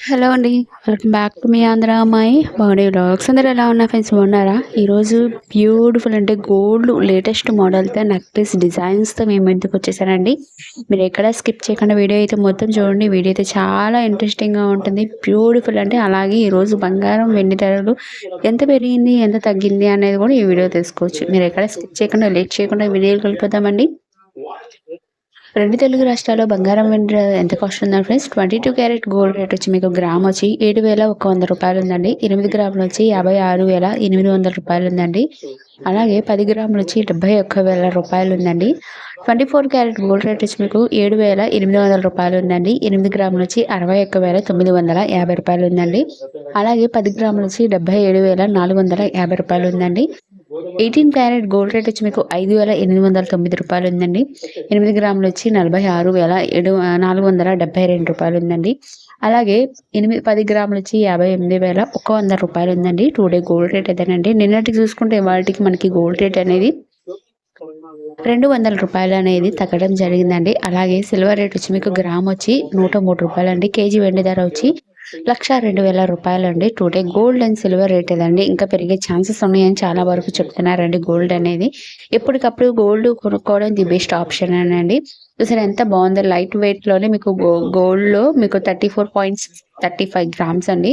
Hello అండి. Welcome back to me Andhra అమ్మాయి body vlogs. అందరూ ఎలా ఉన్నారు ఫ్రెండ్స్, బాగున్నారా? ఈరోజు బ్యూటిఫుల్ అంటే గోల్డ్ లేటెస్ట్ మోడల్‌తో నెక్లెస్ డిజైన్స్‌తో మీ ముందుకు వచ్చేసానండి. మీరు ఎక్కడ స్కిప్ చేయకుండా వీడియో అయితే మొత్తం చూడండి. వీడియో అయితే చాలా ఇంట్రెస్టింగ్‌గా ఉంటుంది. బ్యూటిఫుల్ అంటే అలాగే ఈరోజు బంగారం, వెండి ధరలు ఎంత పెరిగింది, ఎంత తగ్గింది అనేది కూడా ఈ వీడియో తెలుసుకోవచ్చు. మీరు ఎక్కడ స్కిప్ చేయకుండా, లేట్ చేయకుండా వీడియోకి వెళ్ళిపోదామండి. రెండు తెలుగు రాష్ట్రాల్లో బంగారం వెండి ఎంత కాస్ట్ ఉందండి ఫ్రెండ్స్? 22 క్యారెట్ గోల్డ్ రేట్ వచ్చి మీకు గ్రామ్ వచ్చి రూ. 7,100 ఉందండి. 8 గ్రాములు వచ్చి రూ. 56,800 ఉందండి. అలాగే 10 గ్రాములు వచ్చి రూ. 71,000 ఉందండి. 24 క్యారెట్ గోల్డ్ రేట్ వచ్చి మీకు రూ. 7,800 ఉందండి. 8 గ్రాములు వచ్చి రూ. 61,950 ఉందండి. అలాగే 10 గ్రాములు వచ్చి రూ. 77,450 ఉందండి. 18 క్యారెట్ గోల్డ్ రేట్ వచ్చి మీకు రూ. 5,890 ఉందండి. 8 గ్రాములు వచ్చి రూ. 46,472 ఉందండి. అలాగే 10 గ్రాములు వచ్చి రూ. 58,100 ఉందండి. టుడే గోల్డ్ రేట్ అదేనండి. నిన్నటికి చూసుకుంటే వాటికి మనకి గోల్డ్ రేట్ అనేది రూ. 200 అనేది తగ్గడం జరిగిందండి. అలాగే సిల్వర్ రేట్ వచ్చి మీకు గ్రామ్ వచ్చి రూ. 103 అండి. కేజీ వెండి ధర వచ్చి రూ. 1,02,000 అండి. Today gold and silver rate ఏదండి ఇంకా పెరిగే ఛాన్సెస్ ఉన్నాయని చాలా వరకు చెప్తున్నారండి. గోల్డ్ అనేది ఎప్పటికప్పుడు గోల్డ్ కొనుక్కోవడం ది బెస్ట్ ఆప్షన్ అండి. చూసారా ఎంత బాగుందో, లైట్ వెయిట్ లోనే మీకు గోల్డ్ లో మీకు 34.35 గ్రామ్స్ అండి.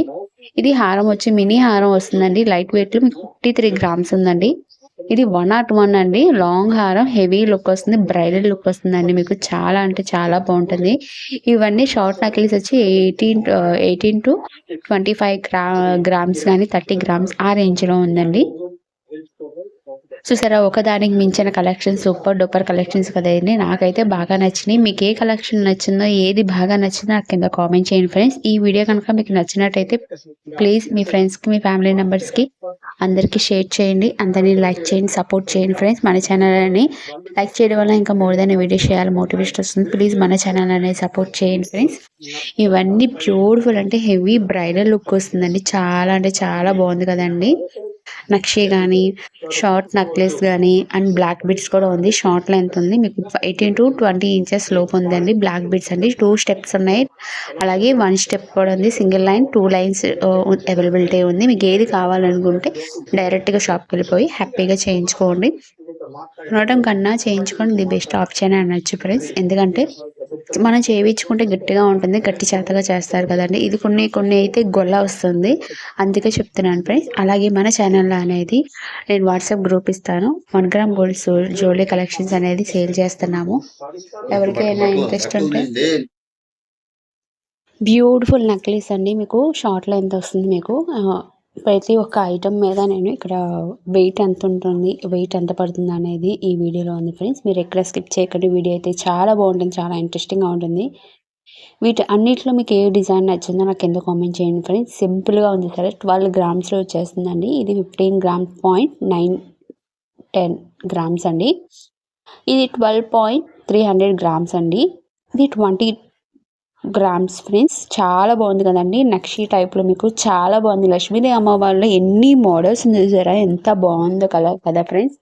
ఇది హారం వచ్చి మినీ హారం వస్తుందండి. లైట్ వెయిట్ లో మీకు 53 గ్రామ్స్ ఉందండి. ఇది 101 అండి. లాంగ్ హారం హెవీ లుక్ వస్తుంది, బ్రైడల్ లుక్ వస్తుందండి. మీకు చాలా అంటే చాలా బాగుంటుంది. ఇవన్నీ షార్ట్ నక్లీస్ వచ్చి 18 టు 25 గ్రామ్స్ కానీ 30 గ్రామ్స్ ఆ రేంజ్ లో ఉందండి. చూసారా ఒకదానికి మించిన కలెక్షన్, సూపర్ డూపర్ కలెక్షన్స్ కదండి. నాకైతే బాగా నచ్చినాయి. మీకు ఏ కలెక్షన్ నచ్చిందో, ఏది బాగా నచ్చిందో నాకు కింద కామెంట్ చేయండి ఫ్రెండ్స్. ఈ వీడియో కనుక మీకు నచ్చినట్టయితే ప్లీజ్ మీ ఫ్రెండ్స్కి, మీ ఫ్యామిలీ మెంబర్స్కి అందరికీ షేర్ చేయండి. అందరినీ లైక్ చేయండి, సపోర్ట్ చేయండి ఫ్రెండ్స్. మన ఛానల్ని లైక్ చేయడం వల్ల ఇంకా మోర్ దాన్ వీడియో చేయాలి మోటివేషన్ వస్తుంది. ప్లీజ్ మన ఛానల్ అనేది సపోర్ట్ చేయండి ఫ్రెండ్స్. ఇవన్నీ బ్యూటిఫుల్ అంటే హెవీ బ్రైడల్ లుక్ వస్తుందండి. చాలా అంటే చాలా బాగుంది కదండి. నక్షి కానీ, షార్ట్ నెక్లెస్ కానీ అండ్ బ్లాక్ బీడ్స్ కూడా ఉంది. షార్ట్ లెంత్ ఉంది, మీకు 18 to 20 ఇంచెస్ లోపు ఉందండి. బ్లాక్ బీడ్స్ అండి. 2 స్టెప్స్ ఉన్నాయి, అలాగే 1 స్టెప్ కూడా ఉంది. సింగిల్ లైన్, 2 లైన్స్ అవైలబిలిటీ ఉంది. మీకు ఏది కావాలనుకుంటే డైరెక్ట్గా షాప్కి వెళ్ళిపోయి హ్యాపీగా చేయించుకోండి. కొనడం కన్నా చేయించుకోండి ది బెస్ట్ ఆప్షన్ అనొచ్చు ఫ్రెండ్స్. ఎందుకంటే మనం చేయించుకుంటే గట్టిగా ఉంటుంది, గట్టి చేతగా చేస్తారు కదండి. ఇది కొన్ని కొన్ని అయితే గొల్ల వస్తుంది, అందుకే చెప్తున్నాను ఫ్రెండ్స్. అలాగే మన ఛానల్లో అనేది నేను వాట్సాప్ గ్రూప్ ఇస్తాను. 1 గ్రామ్ గోల్డ్ జ్యువెలరీ కలెక్షన్స్ అనేది సేల్ చేస్తున్నాము. ఎవరికైనా ఇంట్రెస్ట్ ఉంటే బ్యూటిఫుల్ నెక్లెస్ అండి. మీకు షార్ట్లో ఎంత వస్తుంది, మీకు ప్రతి ఒక్క ఐటమ్ మీద నేను ఇక్కడ వెయిట్ ఎంత ఉంటుంది, వెయిట్ ఎంత పడుతుంది అనేది ఈ వీడియోలో ఉంది ఫ్రెండ్స్. మీరు ఎక్కడ స్కిప్ చేయకండి. వీడియో అయితే చాలా బాగుంటుంది, చాలా ఇంట్రెస్టింగ్గా ఉంటుంది. వీటి అన్నిట్లో మీకు ఏ డిజైన్ నచ్చిందో నాకు కింద కామెంట్ చేయండి ఫ్రెండ్స్. సింపుల్గా ఉంది సరే. 12 గ్రామ్స్లో వచ్చేస్తుందండి. ఇది 15 గ్రామ్స్ పాయింట్ 910 గ్రామ్స్ అండి. ఇది 12.300 గ్రామ్స్ అండి. ఇది 20 గ్రామ్స్ ఫ్రెండ్స్. చాలా బాగుంది కదండి. నక్షి టైప్లో మీకు చాలా బాగుంది. లక్ష్మీదేవి అమ్మవారిలో ఎన్ని మోడల్స్ ఉంది చూసారా, ఎంత బాగుందో కలర్ కదా ఫ్రెండ్స్.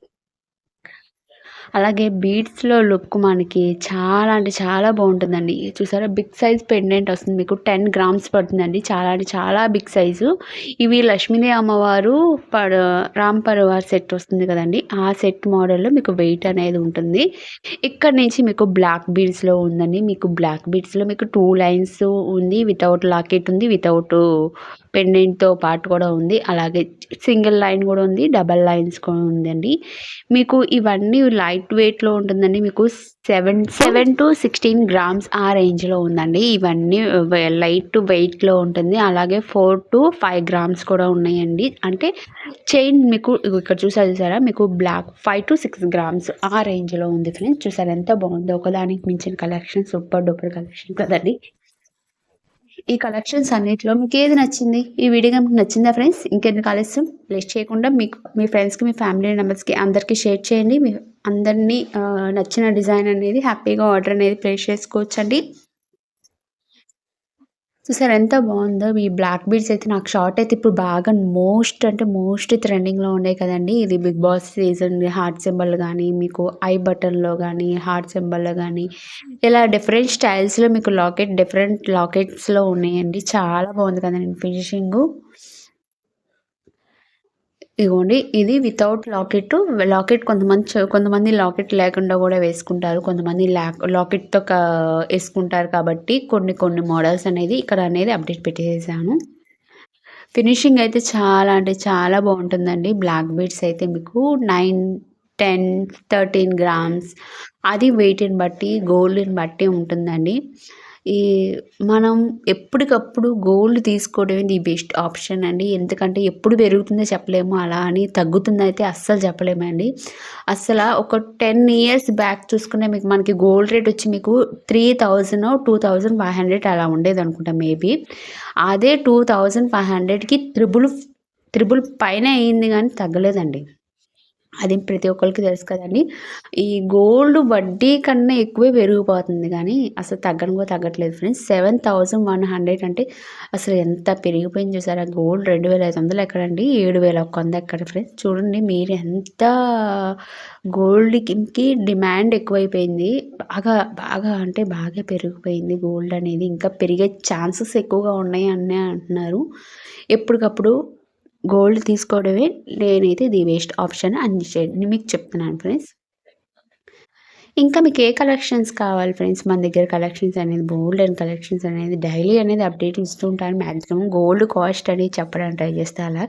అలాగే బీడ్స్లో లుక్ మనకి చాలా అంటే చాలా బాగుంటుందండి. చూసారా బిగ్ సైజ్ పెండెంట్ వస్తుంది, మీకు 10 గ్రామ్స్ పడుతుందండి. చాలా అంటే చాలా బిగ్ సైజు. ఇవి లక్ష్మీదేవి అమ్మవారు రామ్ పరివార్ సెట్ వస్తుంది కదండి, ఆ సెట్ మోడల్లో మీకు వెయిట్ అనేది ఉంటుంది. ఇక్కడ నుంచి మీకు బ్లాక్ బీడ్స్లో ఉందండి. మీకు బ్లాక్ బీడ్స్లో మీకు 2 లైన్స్ ఉంది, వితౌట్ లాకెట్ ఉంది, వితౌట్ పెండెంట్తో పాటు కూడా ఉంది. అలాగే సింగిల్ లైన్ కూడా ఉంది, డబల్ లైన్స్ కూడా ఉందండి. మీకు ఇవన్నీ లైట్ వెయిట్లో ఉంటుందండి. మీకు 7 to 16 గ్రామ్స్ ఆ రేంజ్లో ఉందండి. ఇవన్నీ లైట్ వెయిట్లో ఉంటుంది. అలాగే 4 to 5 గ్రామ్స్ కూడా ఉన్నాయండి. అంటే చైన్ మీకు ఇక్కడ చూసారా, మీకు బ్లాక్ 5 to 6 గ్రామ్స్ ఆ రేంజ్లో ఉంది ఫ్రెండ్స్. చూసారు ఎంత బాగుందో, ఒకదానికి మించిన కలెక్షన్, సూపర్ డూపర్ కలెక్షన్ కదండి. ఈ కలెక్షన్స్ అన్నిటిలో మీకు ఏది నచ్చింది? ఈ వీడియో మీకు నచ్చిందా ఫ్రెండ్స్? ఇంకెందుకు ఆలస్యం, లేట్ చేయకుండా మీకు మీ ఫ్రెండ్స్కి, మీ ఫ్యామిలీ మెంబర్స్కి అందరికీ షేర్ చేయండి. మీ అందరినీ నచ్చిన డిజైన్ అనేది హ్యాపీగా ఆర్డర్ అనేది ప్లేస్ చేసుకోవచ్చండి. చూసారా ఎంత బావుందో! ఈ బ్లాక్ బీడ్స్ అయితే నాకు షార్ట్ అయితే ఇప్పుడు బాగా మోస్ట్ ట్రెండింగ్‌లో ఉన్నాయి కదండీ! ఇది 'big boss' season heart symbol గాని, మీకు ఐ బటన్‌లో గాని, హార్ట్ సింబల్‌లో గాని, ఇలా డిఫరెంట్ స్టైల్స్‌లో మీకు డిఫరెంట్ లాకెట్స్‌లో ఉన్నాయండి. చాలా బావుంది కదండీ ఫినిషింగు. ఇగోండి ఇది వితౌట్ లాకెట్టు. లాకెట్ కొంతమంది లాకెట్ లేకుండా గూడా వేసుకుంటారు. కొంతమంది లాకెట్‌తో యేసుకుంటారు కాబట్టి కొన్ని మోడల్స్ అనేది ఇక్కడ అనేది అప్డేట్ పెట్టేసేసాను. ఫినిషింగ్ అయితే చాలా అంటే చాలా బావుంటుందండి. బ్లాక్ బీడ్స్ అయితే మీకు 9, 10, 13 గ్రామ్స్ అది వెయిట్‌ని బట్టి, గోల్డ్‌ని బట్టి ఉంటుందండి. ఈ మనం ఎప్పటికప్పుడు గోల్డ్ తీసుకోవడమే ది బెస్ట్ ఆప్షన్ అండి. ఎందుకంటే ఎప్పుడు పెరుగుతుందో చెప్పలేము. అలా అని తగ్గుతుందయితే అస్సలు చెప్పలేమండి. ఒక 10 ఇయర్స్ బ్యాక్ చూసుకుంటే మనకి గోల్డ్ రేట్ వచ్చి మీకు 3000 2500 అలా ఉండేదనుకుంటా మేబీ. అదే 2500కి త్రిబుల్ పైనే అయింది గానీ తగ్గలేదండి. అది ప్రతి ఒక్కళ్ళకి తెలుసు కదండీ! ఈ గోల్డ్ వడ్డీ కన్నా ఎక్కువే పెరిగిపోతుంది గానీ, అసలు తగ్గను కూడా తగ్గట్లేదు ఫ్రెండ్స్. 7100 అంటే అసలు ఎంత పెరిగిపోయింది చూసారా? గోల్డ్ 2500 ఎక్కడండి? 7100 ఎక్కడ ఫ్రెండ్స్? చూడండి మీరు ఎంత గోల్డ్‌కి డిమాండ్ ఎక్కువైపోయింది. బాగా అంటే బాగా పెరిగిపోయింది గోల్డ్ అనేది. ఇంకా పెరిగే ఛాన్సెస్ ఎక్కువగా ఉన్నాయి అని అంటున్నారు. ఎప్పటికప్పుడు గోల్డ్ తీసుకోవడమే నేనైతే ది బెస్ట్ ఆప్షన్ అని మీకు చెప్తున్నాను ఫ్రెండ్స్. ఇంకా మీకు ఏ కలెక్షన్స్ కావాలి ఫ్రెండ్స్? మన దగ్గర కలెక్షన్స్ అనేది బోలెడన్ని కలెక్షన్స్ అనేది డైలీ అనేది అప్డేట్ ఇస్తూ ఉంటాను. మాక్సిమం గోల్డ్ కాస్ట్ అనేది చెప్పడానికి ట్రై చేస్తా అలా.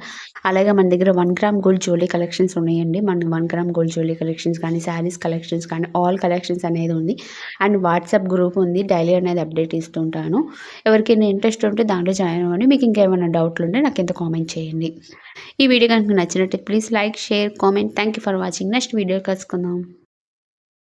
అలాగే మన దగ్గర 1 గ్రామ్ గోల్డ్ జ్యువెల్లరీ కలెక్షన్స్ ఉన్నాయండి. మన 1 గ్రామ్ గోల్డ్ జ్యువెల్లరీ కలెక్షన్స్ కానీ, శారీస్ కలెక్షన్స్ కానీ, ఆల్ కలెక్షన్స్ అనేది ఉంది. అండ్ వాట్సాప్ గ్రూప్ ఉంది. డైలీ అనేది అప్డేట్ ఇస్తూ ఉంటాను. ఎవరికైనా ఇంట్రెస్ట్ ఉంటే దాంట్లో జాయిన్ అవ్వండి. మీకు ఇంకేమైనా డౌట్లు ఉంటే నాకు కింద కామెంట్ చేయండి. ఈ వీడియో కనుక నచ్చినట్లయితే please like, share, comment. Thank you for watching. Next video కలుసుకుందాం.